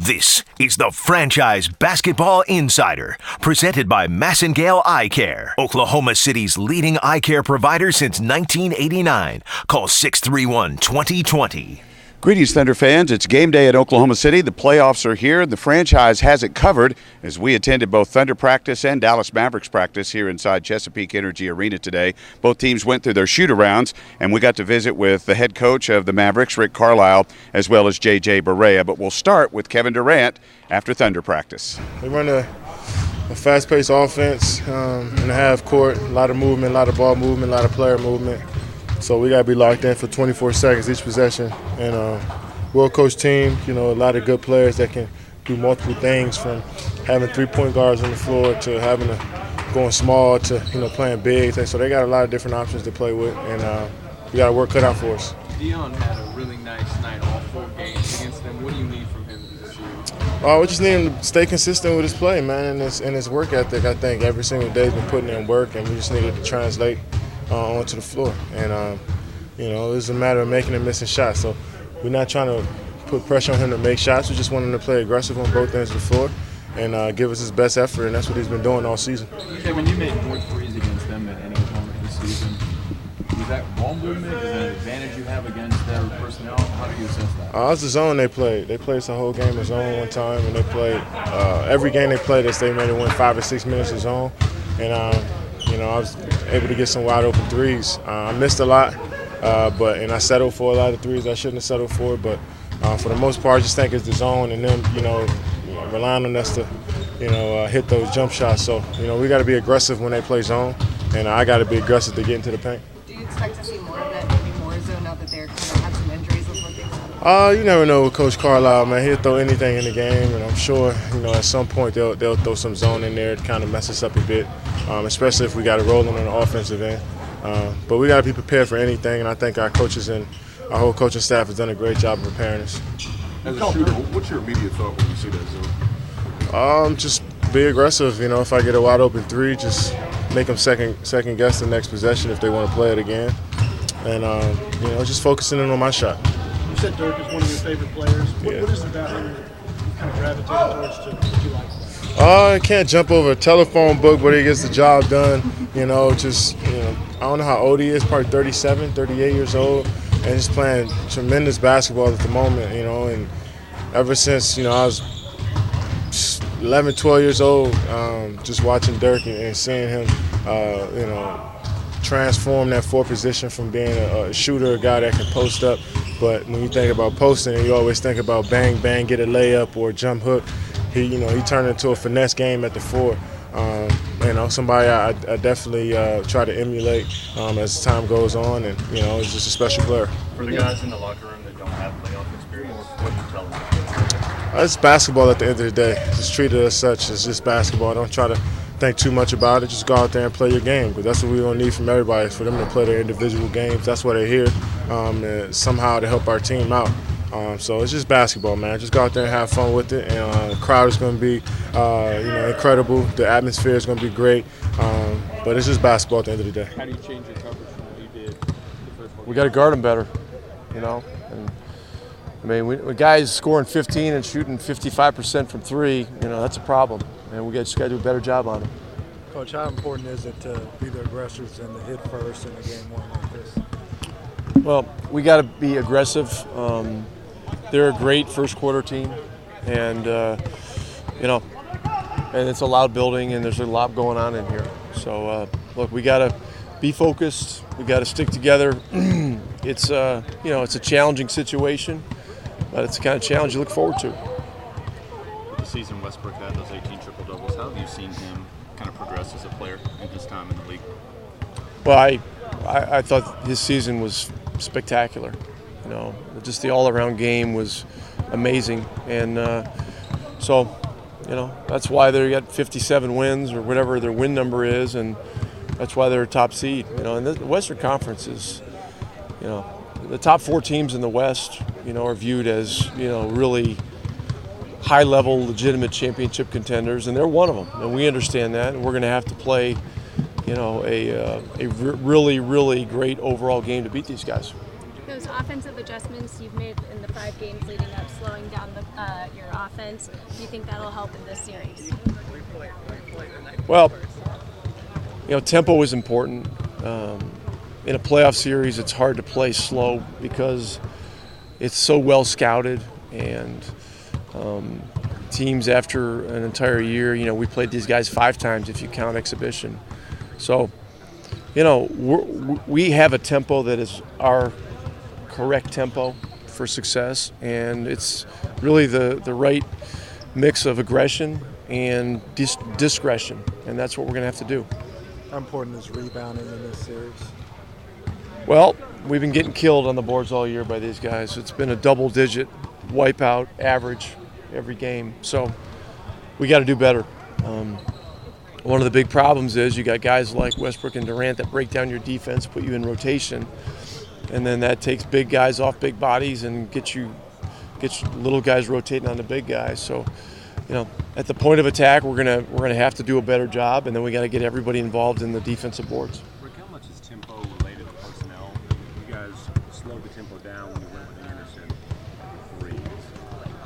This is the Franchise Basketball Insider, presented by Massengale Eye Care, Oklahoma City's leading eye care provider since 1989. Call 631-2020. Greetings, Thunder fans. It's game day at Oklahoma City. The playoffs are here. The franchise has it covered as we attended both Thunder practice and Dallas Mavericks practice here inside Chesapeake Energy Arena today. Both teams went through their shoot-arounds, and we got to visit with the head coach of the Mavericks, Rick Carlisle, as well as J.J. Barea. But we'll start with Kevin Durant after Thunder practice. We run a fast-paced offense in the half court, a lot of movement, a lot of ball movement, a lot of player movement. So we got to be locked in for 24 seconds each possession. And well-coached team, a lot of good players that can do multiple things, from having three-point guards on the floor to having going small to, playing big. So they got a lot of different options to play with, and we got to work cut out for us. Dion had a really nice night, all 4 games against them. What do you need from him this year? We just need him to stay consistent with his play, man, and his work ethic. I think every single day he's been putting in work, and we just needed to translate onto the floor. And, it's a matter of making and missing shots. So we're not trying to put pressure on him to make shots. We just want him to play aggressive on both ends of the floor and give us his best effort, and that's what he's been doing all season. Okay, when you made 4 threes against them at any moment this season, was that ball movement? Is that an advantage you have against their personnel? How do you assess that? It's the zone they played. They played the whole game of zone one time, and they played every game they played us, they made it win 5 or 6 minutes of zone. And I was able to get some wide open threes. I missed a lot, and I settled for a lot of threes I shouldn't have settled for. But for the most part, I just think it's the zone and them, relying on us to, hit those jump shots. So, we got to be aggressive when they play zone, and I got to be aggressive to get into the paint. Do you expect to see more of that, maybe more zone, now that they're kind of have some injuries before things? You never know with Coach Carlisle, man. He'll throw anything in the game, and I'm sure, at some point they'll throw some zone in there to kind of mess us up a bit, especially if we got it rolling on the offensive end. But we got to be prepared for anything, and I think our coaches and our whole coaching staff has done a great job of preparing us. As a shooter, what's your immediate thought when you see that zone? Just be aggressive. If I get a wide open three, just make them second guess the next possession if they want to play it again, and just focusing in on my shot. You said Dirk is one of your favorite players. What is it about him you kind of gravitated towards that you like? I can't jump over a telephone book, but he gets the job done. I don't know how old he is, probably 37, 38 years old, and he's playing tremendous basketball at the moment, and ever since, I was 11, 12 years old, just watching Dirk and seeing him, transform that 4 position from being a shooter, a guy that can post up. But when you think about posting, you always think about bang, bang, get a layup or a jump hook. He turned into a finesse game at the 4. Somebody I definitely try to emulate as time goes on, and it's just a special player. For the guys in the locker room that don't have playoff experience, what do you tell them? It's basketball at the end of the day. Just treat it as such. It's just basketball. Don't try to think too much about it. Just go out there and play your game, because that's what we're going to need from everybody, is for them to play their individual games. That's why they're here, somehow to help our team out. So it's just basketball, man. Just go out there and have fun with it. And the crowd is going to be, incredible. The atmosphere is going to be great. But it's just basketball at the end of the day. How do you change your coverage from what you did the first 4 We got to guard them better, And, when guys scoring 15 and shooting 55% from 3, that's a problem. And we just got to do a better job on it. Coach, how important is it to be the aggressors and to hit first in a game one like this? Well, we got to be aggressive. They're a great first quarter team, and and it's a loud building, and there's a lot going on in here. So look, we got to be focused. We got to stick together. It's it's a challenging situation, but it's the kind of challenge you look forward to. With the season Westbrook had those 18 triple doubles, how have you seen him kind of progress as a player in his time in the league? Well, I thought his season was spectacular. Just the all-around game was amazing, and so that's why they got 57 wins or whatever their win number is, and that's why they're a top seed. And the Western Conference is, the top 4 teams in the West, are viewed as really high-level, legitimate championship contenders, and they're one of them, and we understand that, and we're going to have to play a really, really great overall game to beat these guys. those offensive adjustments you've made in the 5 games leading up, slowing down your offense, do you think that'll help in this series? Well, tempo is important. In a playoff series, it's hard to play slow because it's so well scouted, and teams after an entire year, we played these guys 5 times if you count exhibition. So, we have a tempo that is our correct tempo for success, and it's really the right mix of aggression and discretion, and that's what we're going to have to do. How important is rebounding in this series? Well, we've been getting killed on the boards all year by these guys. It's been a double-digit wipeout average every game, so we got to do better. One of the big problems is you got guys like Westbrook and Durant that break down your defense, put you in rotation, and then that takes big guys off big bodies and gets little guys rotating on the big guys. So, at the point of attack, we're gonna have to do a better job, and then we got to get everybody involved in the defensive boards. Rick, how much is tempo related to personnel? You guys slowed the tempo down when you went with Anderson threes.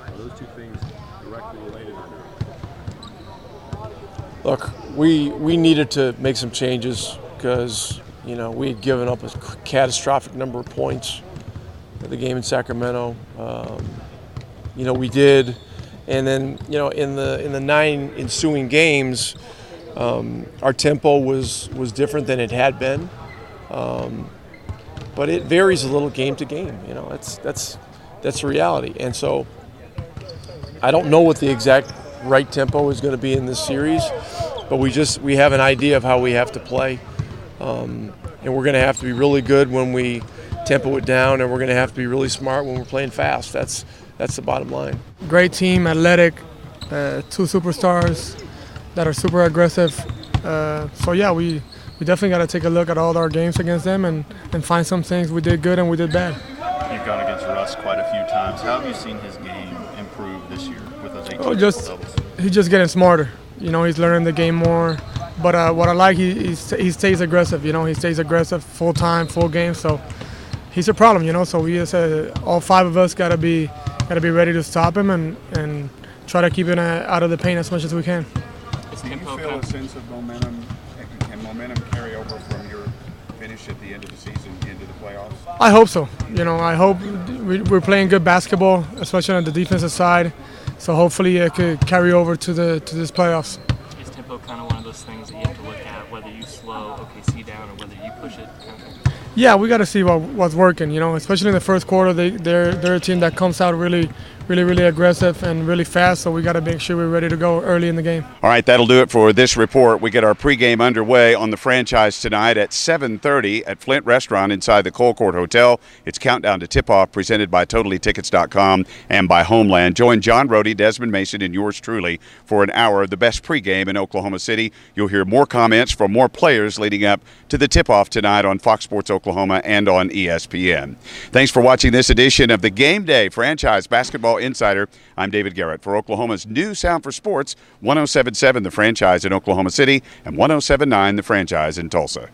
Are those two things directly related or not? Look, we needed to make some changes because we had given up a catastrophic number of points at the game in Sacramento. We did. And then, in the 9 ensuing games, our tempo was different than it had been, but it varies a little game to game. That's the reality. And so, I don't know what the exact right tempo is going to be in this series, but we have an idea of how we have to play, and we're going to have to be really good when we tempo it down, and we're going to have to be really smart when we're playing fast. That's the bottom line. Great team, athletic, 2 superstars that are super aggressive. We definitely got to take a look at all our games against them and find some things we did good and we did bad. You've gone against Russ quite a few times. How have you seen his game improve this year with those 18 doubles? He's just getting smarter. He's learning the game more. But what I like, he stays aggressive. He stays aggressive full time, full game. So he's a problem. So we just all 5 of us got to be ready to stop him and try to keep him out of the paint as much as we can. Do you feel a sense of momentum? Can momentum carry over from your finish at the end of the season into the playoffs? I hope so. I hope we're playing good basketball, especially on the defensive side. So hopefully it could carry over to this playoffs. Is tempo kind of one of those things that you have to look at, whether you slow OKC down or whether you push it? Yeah, we got to see what's working. Especially in the first quarter, they're a team that comes out really aggressive and really fast. So we got to make sure we're ready to go early in the game. All right, that'll do it for this report. We get our pregame underway on the franchise tonight at 7:30 at Flint Restaurant inside the Colcourt Hotel. It's Countdown to Tip-Off presented by TotallyTickets.com and by Homeland. Join John Rohde, Desmond Mason, and yours truly for an hour of the best pregame in Oklahoma City. You'll hear more comments from more players leading up to the tip-off tonight on Fox Sports Oklahoma and on ESPN. Thanks for watching this edition of the Game Day Franchise Basketball Insider. I'm David Garrett for Oklahoma's new sound for sports, 107.7 The Franchise in Oklahoma City and 107.9 The Franchise in Tulsa.